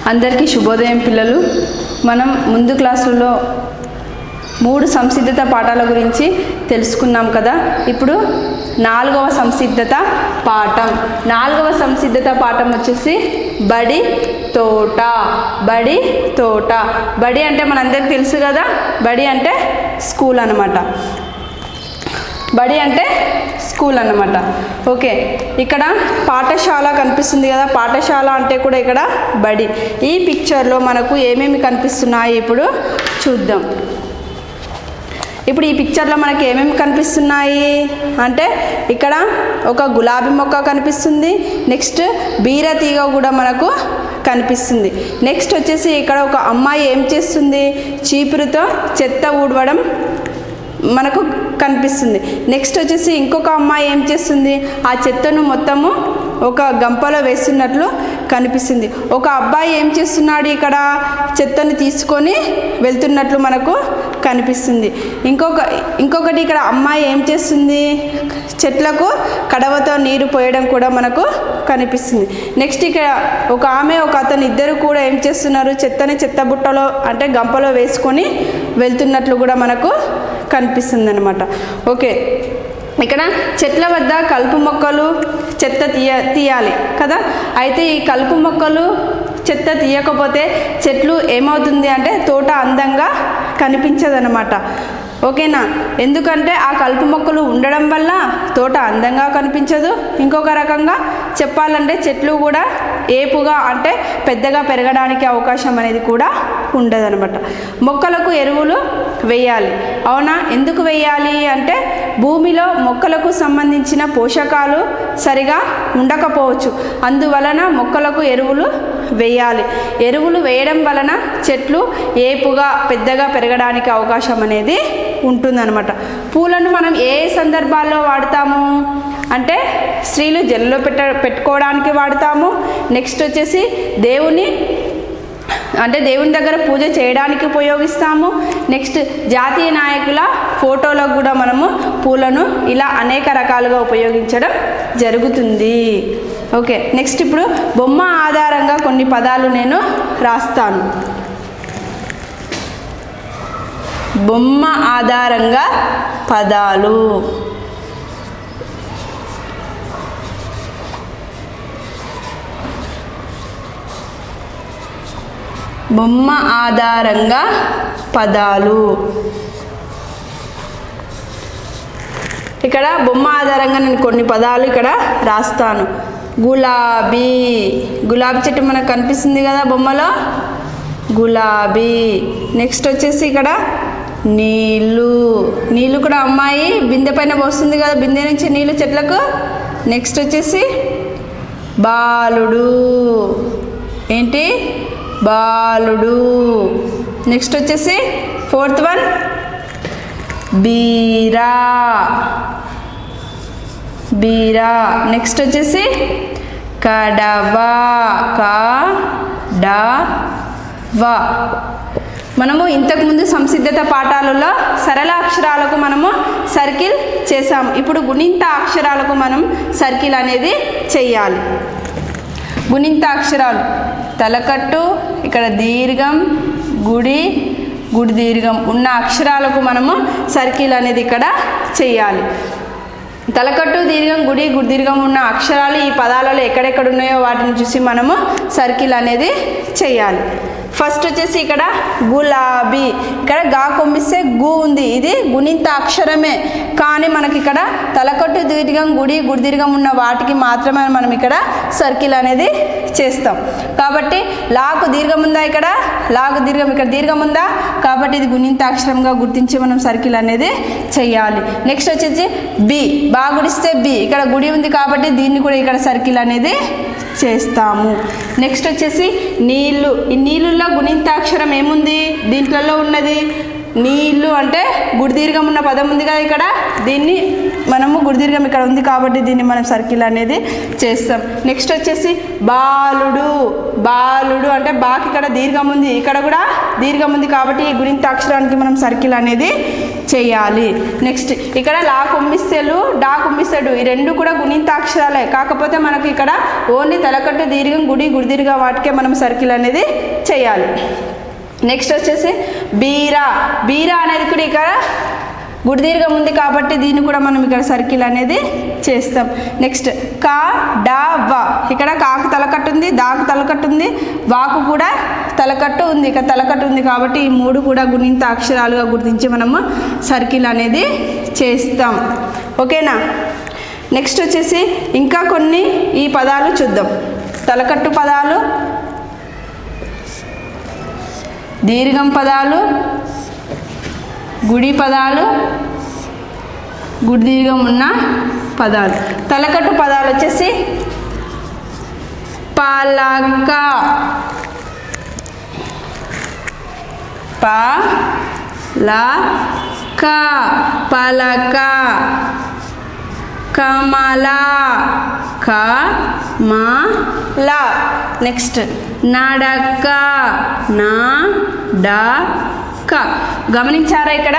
అందరికీ శుభోదయం పిల్లలు. మనం ముందు క్లాసుల్లో 3 సంసిద్ధత పాఠాల గురించి తెలుసుకున్నాం కదా. ఇప్పుడు 4వ సంసిద్ధత పాఠం. 4వ సంసిద్ధత పాఠం వచ్చేసి బడి తోట. బడి తోట. బడి అంటే మనందరికీ తెలుసు కదా, బడి అంటే స్కూల్ అన్నమాట. బడి అంటే స్కూల్ అన్నమాట. ఓకే, ఇక్కడ పాఠశాల కనిపిస్తుంది కదా, పాఠశాల అంటే కూడా ఇక్కడ బడి. ఈ పిక్చర్లో మనకు ఏమేమి కనిపిస్తున్నాయి ఇప్పుడు చూద్దాం. ఇప్పుడు ఈ పిక్చర్లో మనకి ఏమేమి కనిపిస్తున్నాయి అంటే, ఇక్కడ ఒక గులాబీ మొక్క కనిపిస్తుంది, నెక్స్ట్ బీర తీగ కూడా మనకు కనిపిస్తుంది. నెక్స్ట్ వచ్చేసి ఇక్కడ ఒక అమ్మాయి ఏం చేస్తుంది, చీపురుతో చెత్త ఊడవడం మనకు కనిపిస్తుంది. నెక్స్ట్ వచ్చేసి ఇంకొక అమ్మాయి ఏం చేస్తుంది, ఆ చెత్తను మొత్తము ఒక గంపలో వేస్తున్నట్లు కనిపిస్తుంది. ఒక అబ్బాయి ఏం చేస్తున్నాడు, ఇక్కడ చెత్తను తీసుకొని వెళ్తున్నట్లు మనకు కనిపిస్తుంది. ఇంకొకటి ఇక్కడ అమ్మాయి ఏం చేస్తుంది, చెట్లకు కడవతో నీరు పోయడం కూడా మనకు కనిపిస్తుంది. నెక్స్ట్ ఇక్కడ ఒక ఆమె ఒక అతను ఇద్దరు కూడా ఏం చేస్తున్నారు, చెత్తని చెత్త బుట్టలో అంటే గంపలో వేసుకొని వెళ్తున్నట్లు కూడా మనకు కనిపిస్తుంది అన్నమాట. ఓకే, ఇక్కడ చెట్ల వద్ద కలుపు మొక్కలు చెత్త తీయాలి కదా. అయితే ఈ కలుపు మొక్కలు చెత్త తీయకపోతే చెట్లు ఏమవుతుంది అంటే తోట అందంగా కనిపించదన్నమాట. ఓకేనా, ఎందుకంటే ఆ కలుపు మొక్కలు ఉండడం వల్ల తోట అందంగా కనిపించదు. ఇంకొక రకంగా చెప్పాలంటే చెట్లు కూడా ఏపుగా అంటే పెద్దగా పెరగడానికి అవకాశం అనేది కూడా ఉండదన్నమాట. మొక్కలకు ఎరువులు వేయాలి. అవునా, ఎందుకు వేయాలి అంటే భూమిలో మొక్కలకు సంబంధించిన పోషకాలు సరిగా ఉండకపోవచ్చు, అందువలన మొక్కలకు ఎరువులు వేయాలి. ఎరువులు వేయడం వలన చెట్లు ఏపుగా పెద్దగా పెరగడానికి అవకాశం అనేది ఉంటుందన్నమాట. పూలను మనం ఏ సందర్భాల్లో వాడతాము అంటే, స్త్రీలు జల్లో పెట్టుకోవడానికి వాడతాము. నెక్స్ట్ వచ్చేసి దేవుని దగ్గర పూజ చేయడానికి ఉపయోగిస్తాము. నెక్స్ట్ జాతీయ నాయకుల ఫోటోలకు కూడా మనము పూలను ఇలా అనేక రకాలుగా ఉపయోగించడం జరుగుతుంది. ఓకే, నెక్స్ట్ ఇప్పుడు బొమ్మ ఆధారంగా కొన్ని పదాలు నేను రాస్తాను. బొమ్మ ఆధారంగా పదాలు. బొమ్మ ఆధారంగా పదాలు. ఇక్కడ బొమ్మ ఆధారంగా నేను కొన్ని పదాలు ఇక్కడ రాస్తాను. గులాబీ. గులాబీ చెట్టు మనకు కనిపిస్తుంది కదా బొమ్మలో, గులాబీ. నెక్స్ట్ వచ్చేసి ఇక్కడ నీళ్ళు. నీళ్ళు కూడా అమ్మాయి బిందె పైన పోస్తుంది కదా, బిందె నుంచి నీళ్ళు చెట్లకు. నెక్స్ట్ వచ్చేసి బాలుడు. ఏంటి, బాలుడు. నెక్స్ట్ వచ్చేసి 4th వన్ బీరా. బీరా. నెక్స్ట్ వచ్చేసి కడవ. కడవ. మనము ఇంతకుముందు సంసిద్ధత పాఠాలలో సరళ అక్షరాలకు మనము సర్కిల్ చేసాము. ఇప్పుడు గుణింత అక్షరాలకు మనం సర్కిల్ అనేది చెయ్యాలి. గుణింత అక్షరాలు తలకట్టు, ఇక్కడ దీర్ఘం, గుడి దీర్ఘం ఉన్న అక్షరాలకు మనము సర్కిల్ అనేది ఇక్కడ చెయ్యాలి. తలకట్టు, దీర్ఘం, గుడి దీర్ఘం ఉన్న అక్షరాలు ఈ పదాలలో ఎక్కడెక్కడ ఉన్నాయో వాటిని చూసి మనము సర్కిల్ అనేది చెయ్యాలి. ఫస్ట్ వచ్చేసి ఇక్కడ గులాబీ. ఇక్కడ గా కొమ్మిస్తే గు ఉంది, ఇది గుణింత అక్షరమే. కానీ మనకి ఇక్కడ తలకట్టు, దీర్ఘం, గుడి దీర్ఘం ఉన్న వాటికి మాత్రమే మనం ఇక్కడ సర్కిల్ అనేది చేస్తాం. కాబట్టి లాకు దీర్ఘం ఉందా, ఇక్కడ లాకు దీర్ఘం, ఇక్కడ దీర్ఘం ఉందా, కాబట్టి ఇది గుణింత అక్షరంగా గుర్తించి మనం సర్కిల్ అనేది చెయ్యాలి. నెక్స్ట్ వచ్చేసి బి. బా గుడిస్తే బి. ఇక్కడ గుడి ఉంది కాబట్టి దీన్ని కూడా ఇక్కడ సర్కిల్ అనేది చేస్తాము. నెక్స్ట్ వచ్చేసి నీళ్ళు. ఈ నీళ్ళల్లో గుణింతాక్షరం ఏముంది, దీంట్లలో ఉన్నది నీళ్ళు అంటే గుడిదీర్ఘం ఉన్న పదం ఉంది కదా, ఇక్కడ దీన్ని మనము గుడిదీర్ఘం ఇక్కడ ఉంది కాబట్టి దీన్ని మనం సర్కిల్ అనేది చేస్తాం. నెక్స్ట్ వచ్చేసి బాలుడు. బాలుడు బాలుడు అంటే బాకి ఇక్కడ దీర్ఘం ఉంది, ఇక్కడ కూడా దీర్ఘం ఉంది కాబట్టి ఈ గుణింతాక్షరానికి మనం సర్కిల్ అనేది చేయాలి. నెక్స్ట్ ఇక్కడ లా కుంభిస్తలు డా కుంభిస్తడు ఈ రెండు కూడా గుణింతాక్షరాలే, కాకపోతే మనకు ఇక్కడ ఓన్లీ తలకట్టు దీర్ఘం గుడి దీర్ఘం వాటికే మనం సర్కిల్ అనేది చేయాలి. నెక్స్ట్ వచ్చేసి బీరా. బీరా అనేది కూడా ఇక్కడ గుడి దీర్ఘం ఉంది కాబట్టి దీన్ని కూడా మనం ఇక్కడ సర్కిల్ అనేది చేస్తాం. నెక్స్ట్ కా డా వా. ఇక్కడ కాకు తలకట్టు ఉంది, దాకు తలకట్టు ఉంది, వాకు కూడా తలకట్టు ఉంది, ఇక్కడ తలకట్టు ఉంది కాబట్టి ఈ మూడు కూడా గుణింత అక్షరాలుగా గుర్తించి మనము సర్కిల్ అనేది చేస్తాం. ఓకేనా. నెక్స్ట్ వచ్చేసి ఇంకా కొన్ని ఈ పదాలు చూద్దాం. తలకట్టు పదాలు, దీర్ఘం పదాలు, గుడి పదాలు, గుడి దీర్ఘం ఉన్న పదాలు. తలకట్టు పదాలు వచ్చేసి పలక, పలక, పలక, కమల, కమల. నెక్స్ట్ నడక, నడక. గమనించారా ఇక్కడ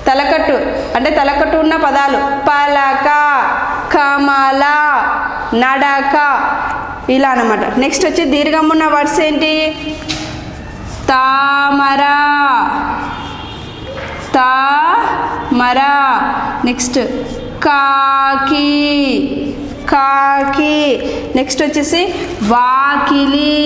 తలకట్టు అంటే తలకట్టు ఉన్న పదాలు పలక, కమల, నడక ఇలా అన్నమాట. నెక్స్ట్ వచ్చి దీర్ఘం ఉన్న వర్డ్స్ ఏంటి? తామర, తామర. నెక్స్ట్ కాకి, కాకి. నెక్స్ట్ వచ్చేసి వాకిలి,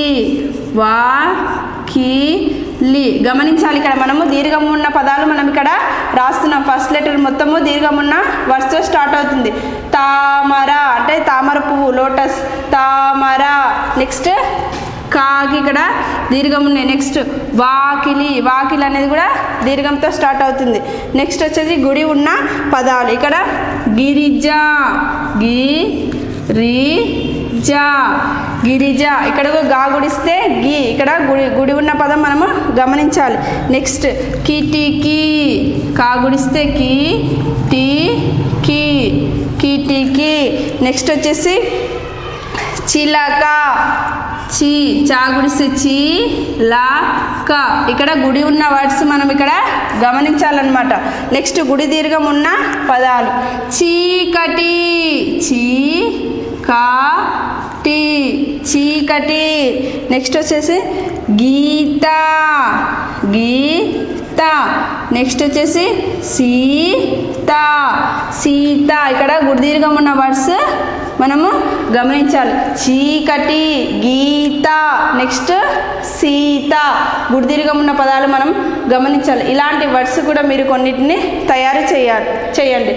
వాకిలి. గమనించాలి ఇక్కడ మనము దీర్ఘం ఉన్న పదాలు మనం ఇక్కడ రాస్తున్నాం. ఫస్ట్ లెటర్ మొత్తము దీర్ఘం ఉన్న వర్డ్స్తో స్టార్ట్ అవుతుంది. తామర అంటే తామర పువ్వు, లోటస్, తామర. నెక్స్ట్ కాకి ఇక్కడ దీర్ఘం ఉన్నాయి. నెక్స్ట్ వాకిలి, వాకిలి అనేది కూడా దీర్ఘంతో స్టార్ట్ అవుతుంది. నెక్స్ట్ వచ్చేసి గుడి ఉన్న పదాలు. ఇక్కడ గిరిజ, గిరిజ, గిరిజ. ఇక్కడ గా గుడిస్తే గి, ఇక్కడ గుడి ఉన్న పదం మనము గమనించాలి. నెక్స్ట్ కిటికీ, కా గుడిస్తే కి, టీ కి, కిటికీ. నెక్స్ట్ వచ్చేసి చిలక, చి, చా గుడిస్తే చి, లా, క. ఇక్కడ గుడి ఉన్న వర్డ్స్ మనం ఇక్కడ గమనించాలన్నమాట. నెక్స్ట్ గుడి దీర్ఘం ఉన్న పదాలు చీకటి, చీ కా టి, చీకటి. నెక్స్ట్ వచ్చేసి గీత, గీత. నెక్స్ట్ వచ్చేసి సీత, సీత. ఇక్కడ గుడి దీర్ఘం ఉన్న వర్డ్స్ మనము గమనించాలి. చీకటి, గీత, నెక్స్ట్ సీత. గుడి దీర్ఘం ఉన్న పదాలు మనం గమనించాలి. ఇలాంటి వర్డ్స్ కూడా మీరు కొన్నిటిని తయారు చేయండి.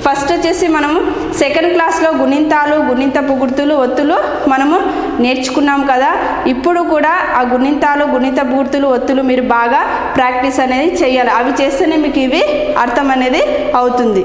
ఫస్ట్ వచ్చేసి మనము సెకండ్ క్లాస్లో గుణింతాలు, గుణింతపు గుర్తులు, ఒత్తులు మనము నేర్చుకున్నాం కదా. ఇప్పుడు కూడా ఆ గుణింతాలు, గుణింతపు గుర్తులు, ఒత్తులు మీరు బాగా ప్రాక్టీస్ అనేది చేయాలి. అవి చేస్తేనే మీకు ఇవి అర్థం అనేది అవుతుంది.